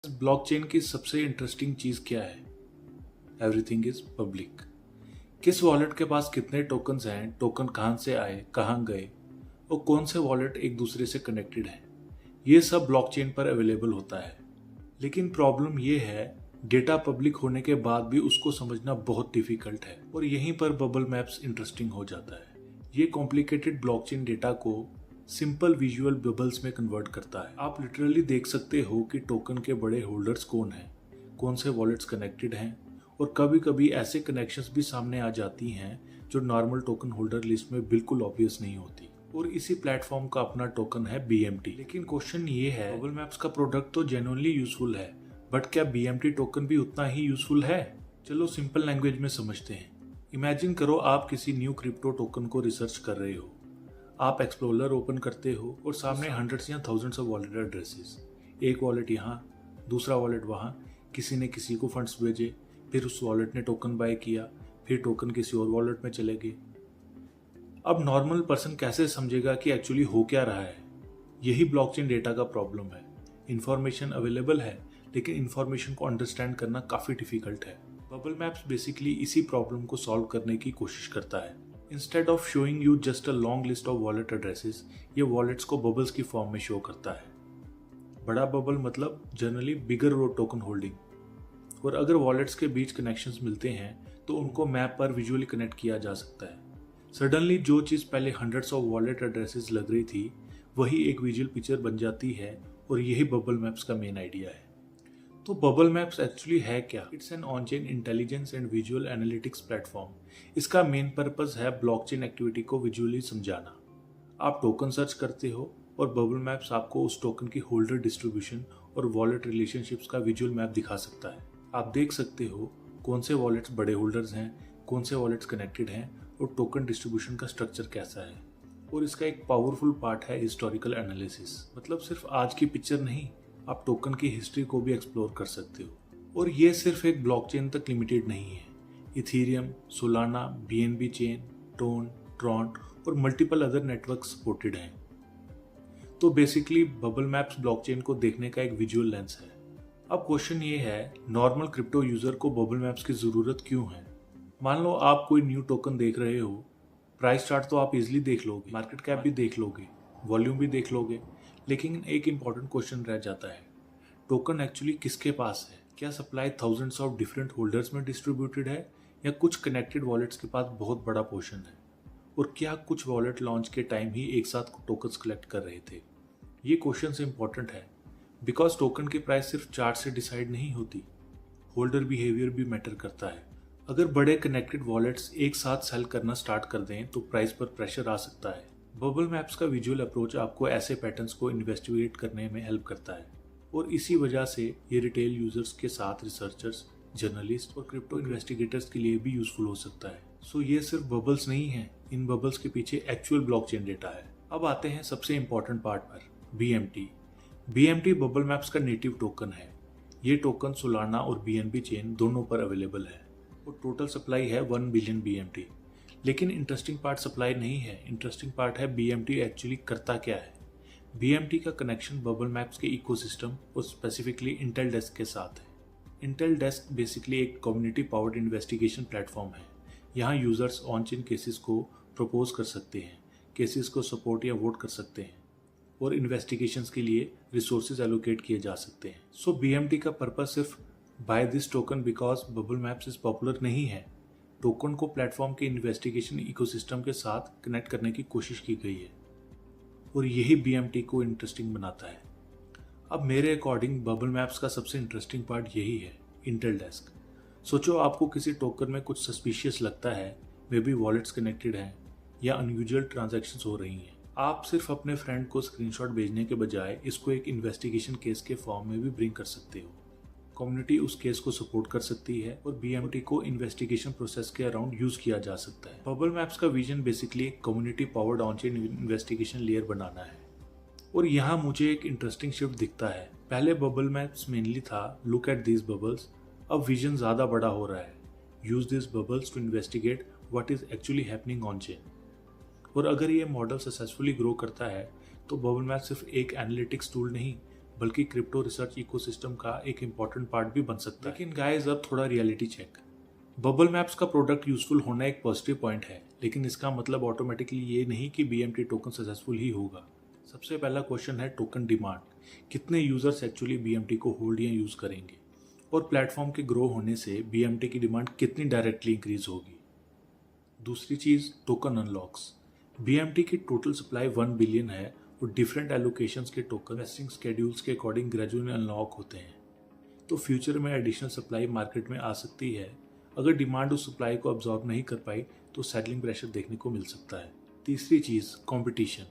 Blockchain की सबसे interesting चीज क्या है? Everything is public. किस वॉलेट के पास कितने टोकन्स हैं, टोकन कहाँ से आए, कहाँ गए और कौन से वॉलेट एक दूसरे से कनेक्टेड हैं, ये सब ब्लॉकचेन पर अवेलेबल होता है। लेकिन प्रॉब्लम ये है, डेटा पब्लिक होने के बाद भी उसको समझना बहुत डिफिकल्ट है और यहीं पर बबल मैप्स इंटरेस्टिंग हो जाता है। ये कॉम्प्लिकेटेड ब्लॉकचेन डेटा को सिंपल विजुअल बबल्स में कन्वर्ट करता है। आप लिटरली देख सकते हो कि टोकन के बड़े होल्डर्स कौन हैं, कौन से वॉलेट्स कनेक्टेड हैं और कभी कभी ऐसे कनेक्शंस भी सामने आ जाती हैं जो नॉर्मल टोकन होल्डर लिस्ट में बिल्कुल ऑब्वियस नहीं होती। और इसी प्लेटफॉर्म का अपना टोकन है BMT। लेकिन क्वेश्चन ये है, बबल मैप्स का प्रोडक्ट तो जेन्युइनली यूजफुल है, बट क्या BMT टोकन भी उतना ही यूजफुल है? चलो सिंपल लैंग्वेज में समझते हैं। इमेजिन करो आप किसी न्यू क्रिप्टो टोकन को रिसर्च कर रहे हो। आप एक्सप्लोरर ओपन करते हो और सामने हंड्रेड्स या थाउजेंड्स ऑफ वॉलेट एड्रेसेस। एक वॉलेट यहाँ, दूसरा वॉलेट वहाँ, किसी ने किसी को फंड्स भेजे, फिर उस वॉलेट ने टोकन बाय किया, फिर टोकन किसी और वॉलेट में चले गए। अब नॉर्मल पर्सन कैसे समझेगा कि एक्चुअली हो क्या रहा है? यही ब्लॉकचेन डेटा का प्रॉब्लम है। इंफॉर्मेशन अवेलेबल है, लेकिन इंफॉर्मेशन को अंडरस्टैंड करना काफी डिफिकल्ट है। बबल मैप्स बेसिकली इसी प्रॉब्लम को सॉल्व करने की कोशिश करता है। Instead of showing you just a long list of wallet addresses, ये वॉलेट्स को बबल्स की फॉर्म में शो करता है। बड़ा बबल मतलब जनरली बिगर रो टोकन होल्डिंग, और अगर वॉलेट्स के बीच कनेक्शंस मिलते हैं तो उनको मैप पर विजुअली कनेक्ट किया जा सकता है। सडनली जो चीज़ पहले हंड्रेड्स ऑफ वॉलेट एड्रेसेस लग रही थी, वही एक विजुअल पिक्चर बन जाती है और यही बबल मैप्स का मेन आइडिया है। तो बबल मैप्स एक्चुअली है क्या? It's an on chain intelligence and visual analytics platform. इसका मेन पर्पस है ब्लॉकचेन एक्टिविटी को विजुअली समझाना। आप टोकन सर्च करते हो और बबल मैप्स आपको उस टोकन की होल्डर डिस्ट्रीब्यूशन और वॉलेट रिलेशनशिप्स का विजुअल मैप दिखा सकता है। आप देख सकते हो कौन से वॉलेट्स बड़े होल्डर्स हैं, कौन से वॉलेट्स कनेक्टेड हैं और टोकन डिस्ट्रीब्यूशन का स्ट्रक्चर कैसा है। और इसका एक पावरफुल पार्ट है हिस्टोरिकल एनालिसिस। मतलब सिर्फ आज की पिक्चर नहीं, आप टोकन की हिस्ट्री को भी एक्सप्लोर कर सकते हो। और ये सिर्फ एक ब्लॉकचेन तक लिमिटेड नहीं है। Ethereum, Solana, BNB chain, tone, Tron और मल्टीपल अदर नेटवर्क सपोर्टेड हैं। तो बेसिकली बबल मैप्स ब्लॉकचेन को देखने का एक विजुअल लेंस है। अब क्वेश्चन ये है, नॉर्मल क्रिप्टो यूजर को बबल मैप्स की जरूरत क्यों है? मान लो आप कोई न्यू टोकन देख रहे हो, प्राइस चार्ट तो आप इजीली देख लोगे, मार्केट कैप भी देख लोगे, वॉल्यूम भी देख लोगे, लेकिन एक इंपॉर्टेंट क्वेश्चन रह जाता है, टोकन एक्चुअली किसके पास है? क्या supply thousands of different holders में डिस्ट्रीब्यूटेड है या कुछ कनेक्टेड वॉलेट्स के पास बहुत बड़ा पोर्शन है? और क्या कुछ वॉलेट लॉन्च के टाइम ही एक साथ टोकन्स कलेक्ट कर रहे थे? ये क्वेश्चन इंपॉर्टेंट है बिकॉज टोकन की प्राइस सिर्फ चार्ट से डिसाइड नहीं होती, होल्डर बिहेवियर भी मैटर करता है। अगर बड़े कनेक्टेड वॉलेट्स एक साथ सेल करना स्टार्ट कर दें तो प्राइस पर प्रेशर आ सकता है। बबल मैप्स का विजुअल अप्रोच आपको ऐसे पैटर्न्स को इन्वेस्टिगेट करने में हेल्प करता है और इसी वजह से ये रिटेल यूजर्स के साथ रिसर्चर्स, जर्नलिस्ट और क्रिप्टो इन्वेस्टिगेटर्स के लिए भी यूजफुल हो सकता है। सो ये सिर्फ बबल्स नहीं है, इन बबल्स के पीछे एक्चुअल ब्लॉकचेन डेटा है। अब आते हैं सबसे इंपॉर्टेंट पार्ट पर, BMT। BMT बबल मैप्स का नेटिव टोकन है। ये टोकन सोलाना और BNB चेन दोनों पर अवेलेबल है और टोटल सप्लाई है 1 बिलियन BMT। लेकिन इंटरेस्टिंग पार्ट सप्लाई नहीं है, इंटरेस्टिंग पार्ट है BMT एक्चुअली करता क्या है। BMT का कनेक्शन बबल मैप्स के इकोसिस्टम और स्पेसिफिकली इंटेल डेस्क के साथ है। इंटेल डेस्क बेसिकली एक कम्युनिटी पावर्ड इन्वेस्टिगेशन प्लेटफॉर्म है। यहाँ यूजर्स ऑन चेन केसेस को प्रपोज कर सकते हैं, केसेस को सपोर्ट या वोट कर सकते हैं और इन्वेस्टिगेशंस के लिए रिसोर्सेज एलोकेट किए जा सकते हैं। सो BMT का पर्पस सिर्फ buy this token because bubble maps is popular नहीं है। टोकन को प्लेटफॉर्म के इन्वेस्टिगेशन इकोसिस्टम के साथ कनेक्ट करने की कोशिश की गई है और यही BMT को इंटरेस्टिंग बनाता है। अब मेरे अकॉर्डिंग बबल मैप्स का सबसे इंटरेस्टिंग पार्ट यही है, इंटेल डेस्क। सोचो आपको किसी टोकन में कुछ सस्पिशियस लगता है, मे बी वॉलेट्स कनेक्टेड हैं या अनयूजुअल ट्रांजैक्शंस हो रही हैं। आप सिर्फ अपने फ्रेंड को स्क्रीनशॉट भेजने के बजाय इसको एक इन्वेस्टिगेशन केस के फॉर्म में भी ब्रिंग कर सकते हो। कम्युनिटी उस केस को सपोर्ट कर सकती है और BMT को इन्वेस्टिगेशन प्रोसेस के अराउंड यूज किया जा सकता है। बबल मैप्स का विजन बेसिकली एक community powered on chain investigation layer बनाना है और यहाँ मुझे एक इंटरेस्टिंग शिफ्ट दिखता है। पहले बबल मैप्स मेनली था लुक एट दीज बबल्स, अब विजन ज्यादा बड़ा हो रहा है, use this bubbles to investigate what is actually happening on chain. और अगर ये मॉडल सक्सेसफुली ग्रो करता है तो बबल मैप सिर्फ एक एनालिटिक्स टूल नहीं बल्कि क्रिप्टो रिसर्च इकोसिस्टम का एक इम्पॉर्टेंट पार्ट भी बन सकता है। लेकिन गाइस अब थोड़ा रियलिटी चेक। बबल मैप्स का प्रोडक्ट यूजफुल होना एक पॉजिटिव पॉइंट है, लेकिन इसका मतलब ऑटोमेटिकली ये नहीं कि BMT टोकन सक्सेसफुल ही होगा। सबसे पहला क्वेश्चन है टोकन डिमांड। कितने यूजर्स एक्चुअली BMT को होल्ड या यूज करेंगे, और प्लेटफॉर्म के ग्रो होने से BMT की डिमांड कितनी डायरेक्टली इंक्रीज होगी। दूसरी चीज टोकन अनलॉक्स। BMT की टोटल सप्लाई 1 बिलियन है और डिफरेंट एलोकेशंस के टोकन वेस्टिंग स्केड्यूल्स के अकॉर्डिंग ग्रेजुअली अनलॉक होते हैं। तो फ्यूचर में एडिशनल सप्लाई मार्केट में आ सकती है। अगर डिमांड उस सप्लाई को अब्जॉर्ब नहीं कर पाई तो सेटलिंग प्रेशर देखने को मिल सकता है। तीसरी चीज कंपटीशन।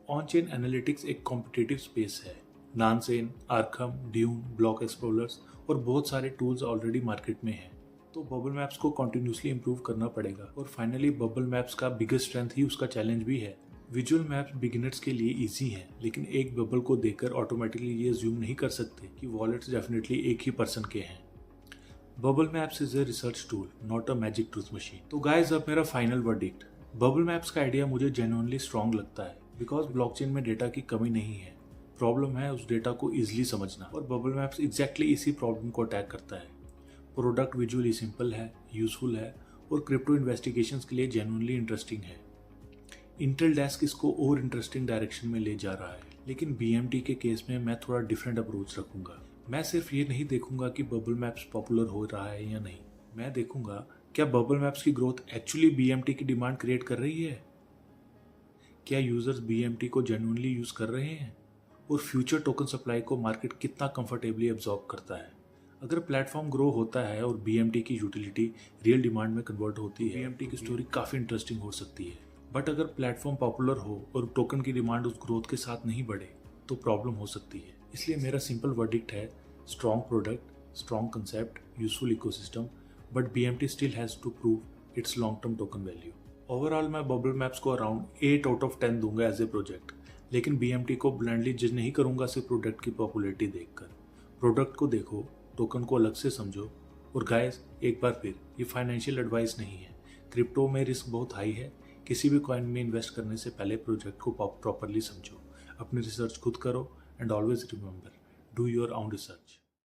ऑन चेन एनालिटिक्स एक कॉम्पिटिटिव स्पेस है। नानसेन, आर्खम, ड्यून, ब्लॉक एक्सप्लोरर्स और बहुत सारे टूल्स ऑलरेडी मार्केट में हैं। तो बबल मैप्स को कंटिन्यूसली इंप्रूव करना पड़ेगा। और फाइनली बबल मैप्स का बिगेस्ट स्ट्रेंथ ही उसका चैलेंज भी है। विजुअल मैप्स बिगिनर्स के लिए इजी हैं, लेकिन एक बबल को देखकर ऑटोमेटिकली ये ज्यूम नहीं कर सकते कि वॉलेट्स डेफिनेटली एक ही पर्सन के हैं। Bubble maps is a research tool, not a magic truth machine. तो गाइस अब मेरा फाइनल वर्डिक्ट। बबल मैप्स का आइडिया मुझे जेन्युइनली स्ट्रॉन्ग लगता है, बिकॉज ब्लॉकचेन में डेटा की कमी नहीं है। प्रॉब्लम है उस डेटा को इजिली समझना, और बबल मैप्स एग्जैक्टली इसी प्रॉब्लम को अटैक करता है। प्रोडक्ट विजुअली सिंपल है, यूजफुल है और क्रिप्टो इन्वेस्टिगेशंस के लिए जेन्युइनली इंटरेस्टिंग है। इंटेल डेस्क इसको और इंटरेस्टिंग डायरेक्शन में ले जा रहा है, लेकिन BMT के केस में मैं थोड़ा डिफरेंट अप्रोच रखूंगा। मैं सिर्फ ये नहीं देखूंगा कि बबल मैप्स पॉपुलर हो रहा है या नहीं, मैं देखूंगा क्या बबल मैप्स की ग्रोथ एक्चुअली BMT की डिमांड क्रिएट कर रही है, क्या यूजर्स BMT को जेन्युइनली यूज कर रहे हैं, और फ्यूचर टोकन सप्लाई को मार्केट कितना कंफर्टेबली एब्जॉर्ब करता है। अगर प्लेटफॉर्म ग्रो होता है और BMT की यूटिलिटी रियल डिमांड में कन्वर्ट होती है, BMT की स्टोरी काफ़ी इंटरेस्टिंग हो सकती है। बट अगर प्लेटफॉर्म पॉपुलर हो और टोकन की डिमांड उस ग्रोथ के साथ नहीं बढ़े तो प्रॉब्लम हो सकती है। इसलिए मेरा सिंपल वर्डिक्ट है strong product, strong concept, useful ecosystem, but BMT still has to prove its long term token value. Overall मैं बबल मैप्स को अराउंड 8 आउट ऑफ 10 दूंगा एज ए प्रोजेक्ट, लेकिन BMT को ब्लाइंडली जज नहीं करूंगा सिर्फ प्रोडक्ट की पॉपुलैरिटी देखकर। प्रोडक्ट को देखो, टोकन को अलग से समझो। और गाइस एक बार फिर, ये फाइनेंशियल एडवाइस नहीं है। क्रिप्टो में रिस्क बहुत हाई है। किसी भी कॉइन में इन्वेस्ट करने से पहले प्रोजेक्ट को प्रॉपरली समझो, अपनी रिसर्च खुद करो, and always remember, do your own research.